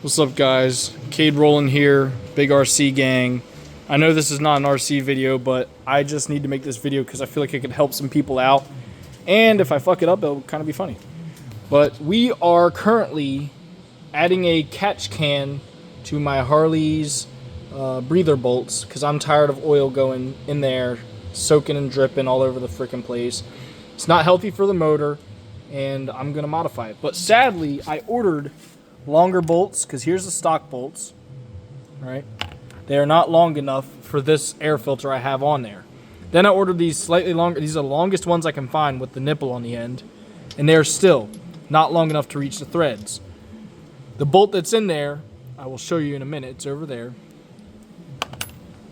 What's up, guys? Cade Roland here, big RC gang. I know this is not an RC video, but I just need to make this video because I feel like it could help some people out. And if I fuck it up, it'll kind of be funny. But we are currently adding a catch can to my Harley's breather bolts because I'm tired of oil going in there, soaking and dripping all over the freaking place. It's not healthy for the motor, and I'm going to modify it. But sadly, I ordered longer bolts because here's the stock bolts, right? They are not long enough for this air filter I have on there. Then I ordered these slightly longer. These are the longest ones I can find with the nipple on the end, and they're still not long enough to reach the threads. The bolt that's in there, I will show you in a minute. It's over there.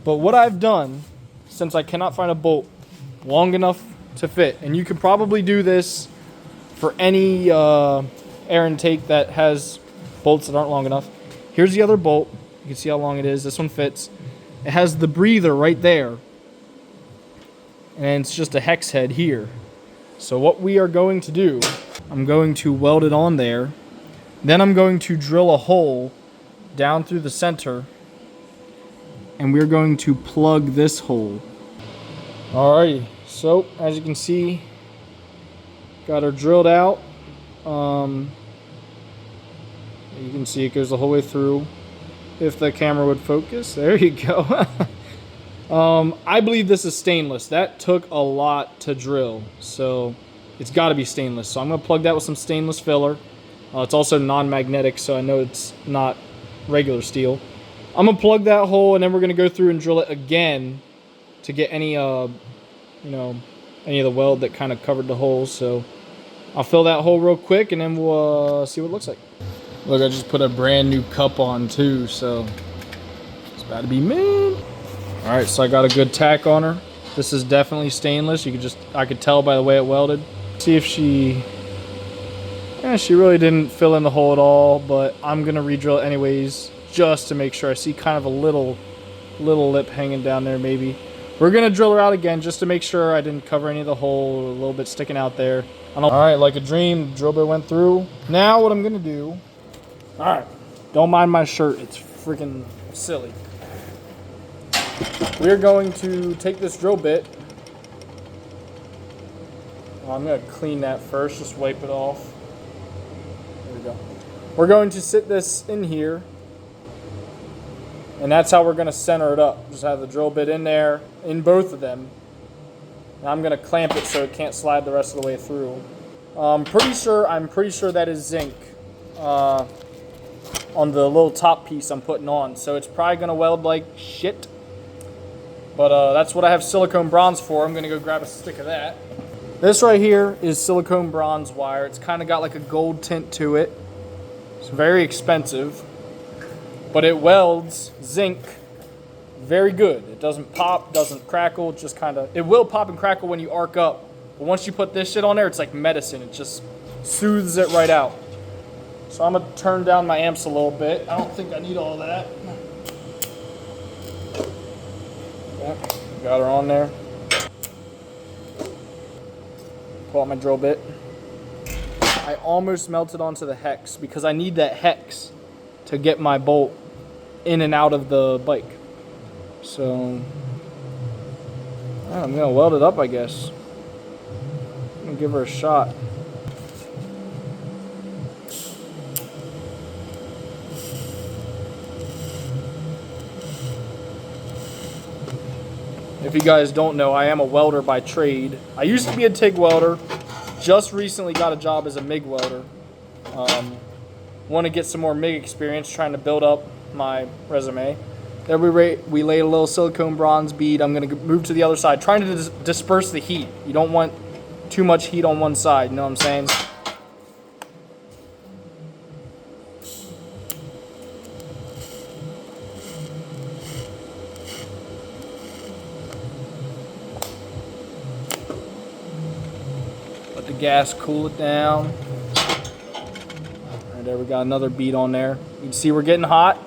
But what I've done, since I cannot find a bolt long enough to fit, and you could probably do this for any air intake that has bolts that aren't long enough. Here's the other bolt. You can see how long it is. This one fits. It has the breather right there, and it's just a hex head here. So what we are going to do, I'm going to weld it on there. Then I'm going to drill a hole down through the center, and we're going to plug this hole. Alrighty, so as you can see, got her drilled out. You can see it goes the whole way through. If the camera would focus, there you go. I believe this is stainless. That took a lot to drill, so it's got to be stainless. So I'm going to plug that with some stainless filler. It's also non-magnetic, so I know it's not regular steel. I'm going to plug that hole, and then we're going to go through and drill it again to get any, any of the weld that kind of covered the holes. So I'll fill that hole real quick, and then we'll see what it looks like. Look, I just put a brand new cup on too, so it's about to be mean. All right, so I got a good tack on her. This is definitely stainless. I could tell by the way it welded. See if she really didn't fill in the hole at all, but I'm gonna re-drill it anyways, just to make sure. I see kind of a little lip hanging down there maybe. We're gonna drill her out again just to make sure I didn't cover any of the hole, a little bit sticking out there. All right, like a dream, the drill bit went through. Now what I'm gonna do, all right, don't mind my shirt, it's freaking silly. We're going to take this drill bit. I'm gonna clean that first, just wipe it off. There we go. We're going to sit this in here, and that's how we're gonna center it up. Just have the drill bit in there, in both of them. And I'm gonna clamp it so it can't slide the rest of the way through. I'm pretty sure that is zinc on the little top piece I'm putting on. So it's probably gonna weld like shit. But that's what I have silicone bronze for. I'm gonna go grab a stick of that. This right here is silicone bronze wire. It's kind of got like a gold tint to it. It's very expensive, but it welds zinc very good. It doesn't pop, doesn't crackle. It just kind of, it will pop and crackle when you arc up. But once you put this shit on there, it's like medicine. It just soothes it right out. So I'm gonna turn down my amps a little bit. I don't think I need all that. Okay, got her on there. Pull out my drill bit. I almost melted onto the hex because I need that hex to get my bolt in and out of the bike. So I'm gonna weld it up, I guess. I'm gonna give her a shot. If you guys don't know, I am a welder by trade. I used to be a TIG welder. Just recently got a job as a MIG welder. Want to get some more MIG experience, trying to build up my resume. There we laid a little silicone bronze bead. I'm going to move to the other side, trying to disperse the heat. You don't want too much heat on one side, you know what I'm saying? Let the gas cool it down. All right, there we got another bead on there. You can see we're getting hot.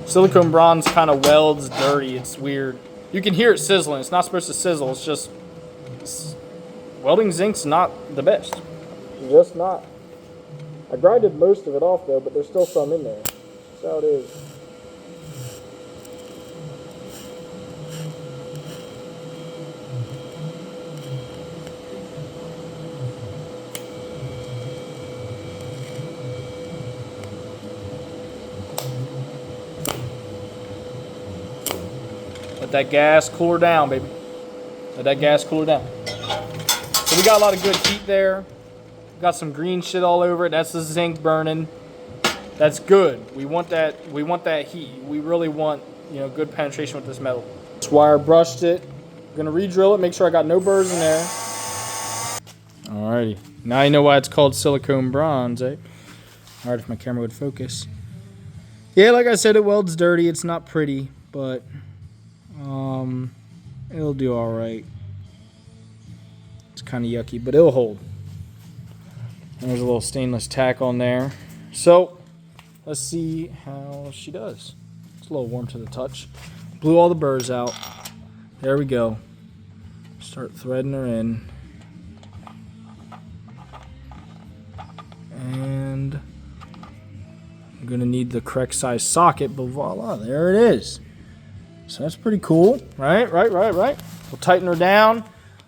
Silicone bronze kind of welds dirty. It's weird. You can hear it sizzling. It's not supposed to sizzle. It's just welding zinc's not the best. Just not. I grinded most of it off though, but there's still some in there. That's how it is. Let that gas cool her down, baby. Let that gas cool her down. So we got a lot of good heat there. Got some green shit all over it. That's the zinc burning. That's good. We want that. We want that heat. We really want, you know, good penetration with this metal. This wire brushed it. I'm gonna re-drill it. Make sure I got no burrs in there. Alrighty. Now you know why it's called silicone bronze, eh? Alright, if my camera would focus. Yeah, like I said, it welds dirty. It's not pretty, but it'll do all right. It's kind of yucky, but it'll hold. There's a little stainless tack on there. So let's see how she does. It's a little warm to the touch. Blew all the burrs out. There we go. Start threading her in. And I'm gonna need the correct size socket, but voila, there it is. So that's pretty cool, right? We'll tighten her down.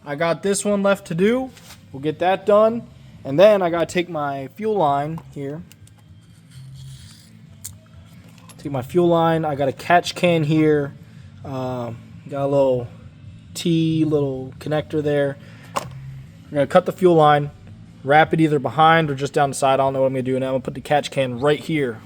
I got this one left to do. We'll get that done. And then I gotta take my fuel line here. Take my fuel line. I got a catch can here. Got a little little connector there. I'm gonna cut the fuel line, wrap it either behind or just down the side. I don't know what I'm gonna do. And I'm gonna put the catch can right here.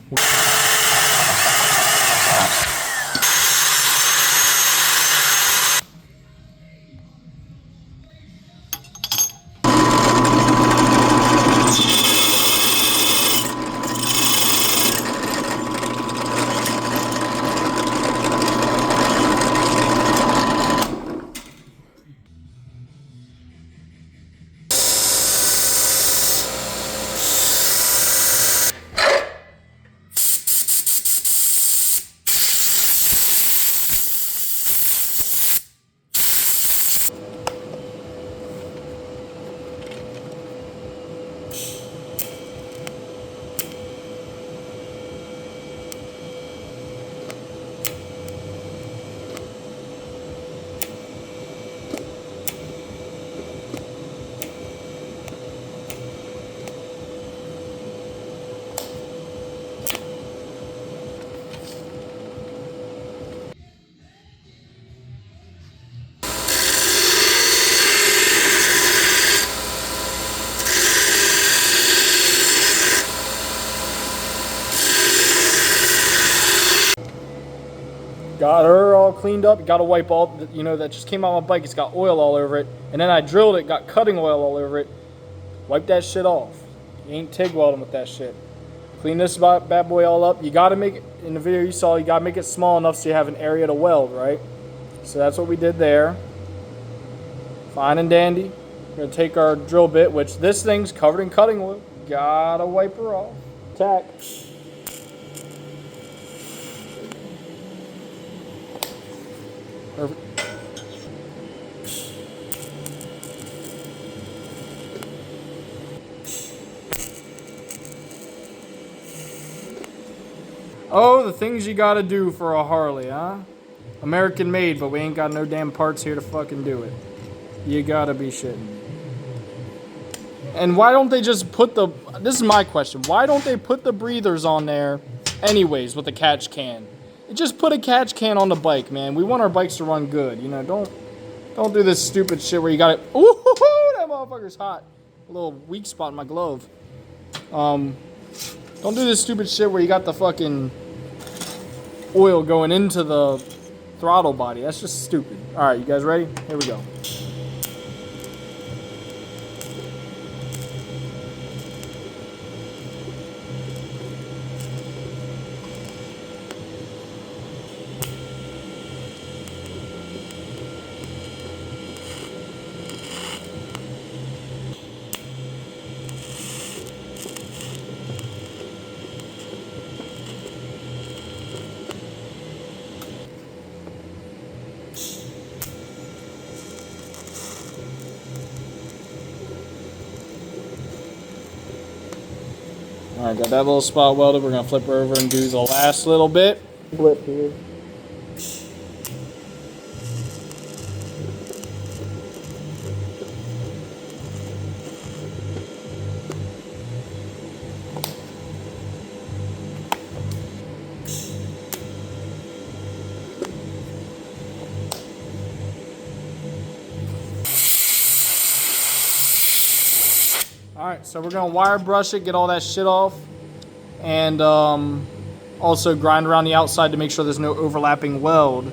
Got her all cleaned up. Got to wipe all, you know, that just came out of my bike. It's got oil all over it. And then I drilled it, got cutting oil all over it. Wipe that shit off. You ain't TIG welding with that shit. Clean this bad boy all up. You got to make it, in the video you saw, you got to make it small enough so you have an area to weld, right? So that's what we did there. Fine and dandy. We're going to take our drill bit, which this thing's covered in cutting oil. Got to wipe her off. Tack. Perfect. Oh, the things you gotta do for a Harley, huh? American made, but we ain't got no damn parts here to fucking do it. You gotta be shitting. And why don't they just put the... This is my question. Why don't they put the breathers on there anyways with the catch can? Just put a catch can on the bike, man. We want our bikes to run good. You know, don't do this stupid shit where you got it. Ooh, that motherfucker's hot. A little weak spot in my glove. Don't do this stupid shit where you got the fucking oil going into the throttle body. That's just stupid. All right, you guys ready? Here we go. Alright, got that little spot welded. We're going to flip her over and do the last little bit. Flip here. Alright, so we're going to wire brush it, get all that shit off, and also grind around the outside to make sure there's no overlapping weld,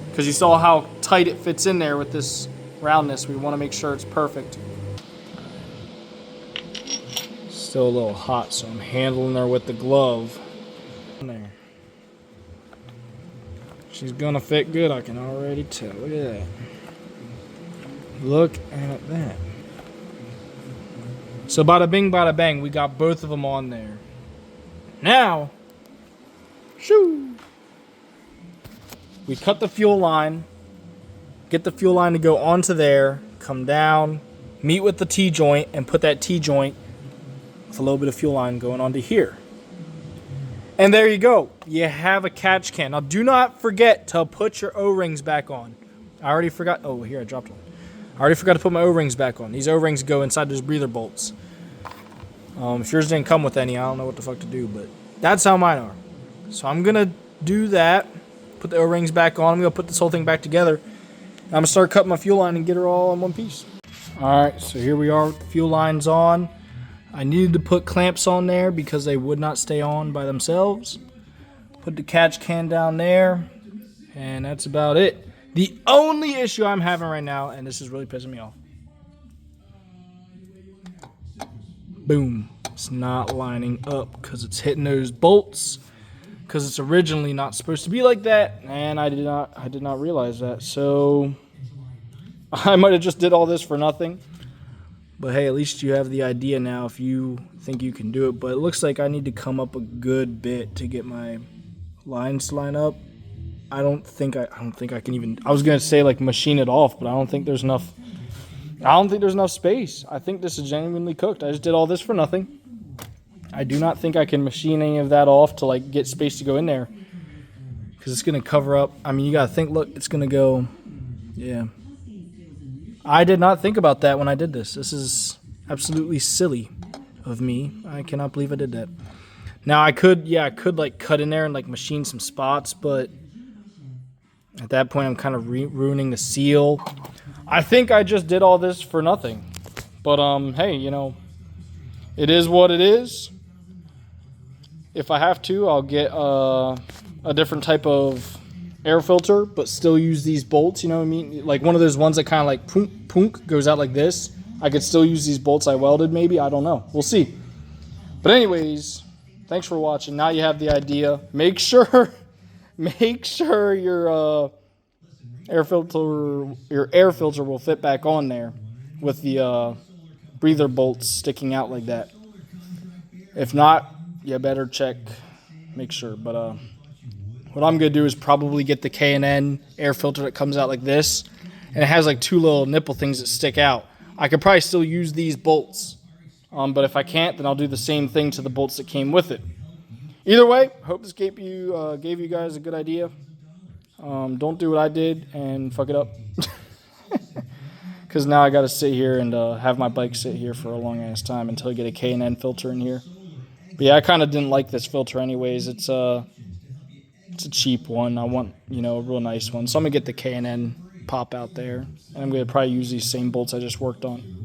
because you saw how tight it fits in there with this roundness. We want to make sure it's perfect. Still a little hot, so I'm handling her with the glove. There. She's going to fit good, I can already tell. Look at that. Look at that. So bada bing, bada bang, we got both of them on there. Now, shoo! We cut the fuel line, get the fuel line to go onto there, come down, meet with the T-joint, and put that T-joint with a little bit of fuel line going onto here. And there you go. You have a catch can. Now, do not forget to put your O-rings back on. I already forgot. Oh, here, I dropped one. I already forgot to put my O-rings back on. These O-rings go inside those breather bolts. If yours didn't come with any, I don't know what the fuck to do, but that's how mine are. So I'm going to do that, put the O-rings back on. I'm going to put this whole thing back together. I'm going to start cutting my fuel line and get her all in one piece. All right, so here we are with the fuel lines on. I needed to put clamps on there because they would not stay on by themselves. Put the catch can down there, and that's about it. The only issue I'm having right now, and this is really pissing me off. Boom. It's not lining up because it's hitting those bolts because it's originally not supposed to be like that, and I did not realize that. So I might have just did all this for nothing. But hey, at least you have the idea now if you think you can do it. But it looks like I need to come up a good bit to get my lines to line up. I don't think I can even. I was gonna say like machine it off, but I don't think there's enough. I don't think there's enough space. I think this is genuinely cooked. I just did all this for nothing. I do not think I can machine any of that off to like get space to go in there, because it's gonna cover up. I mean, you gotta think. Look, it's gonna go. Yeah. I did not think about that when I did this. This is absolutely silly of me. I cannot believe I did that. Now I could like cut in there and like machine some spots, but at that point I'm kind of ruining the seal. I think I just did all this for nothing. But hey, you know, it is what it is. If I have to, I'll get a different type of air filter, but still use these bolts, you know what I mean? Like one of those ones that kind of like punk, punk goes out like this. I could still use these bolts I welded maybe. I don't know. We'll see. But anyways, thanks for watching. Now you have the idea. Make sure your air filter will fit back on there with the breather bolts sticking out like that. If not, you better check, make sure. But what I'm going to do is probably get the K&N air filter that comes out like this. And it has like two little nipple things that stick out. I could probably still use these bolts. But if I can't, then I'll do the same thing to the bolts that came with it. Either way, hope this gave you guys a good idea. Don't do what I did and fuck it up. Because now I got to sit here and have my bike sit here for a long ass time until I get a K&N filter in here. But yeah, I kind of didn't like this filter anyways. It's a cheap one. I want, you know, a real nice one. So I'm going to get the K&N pop out there. And I'm going to probably use these same bolts I just worked on.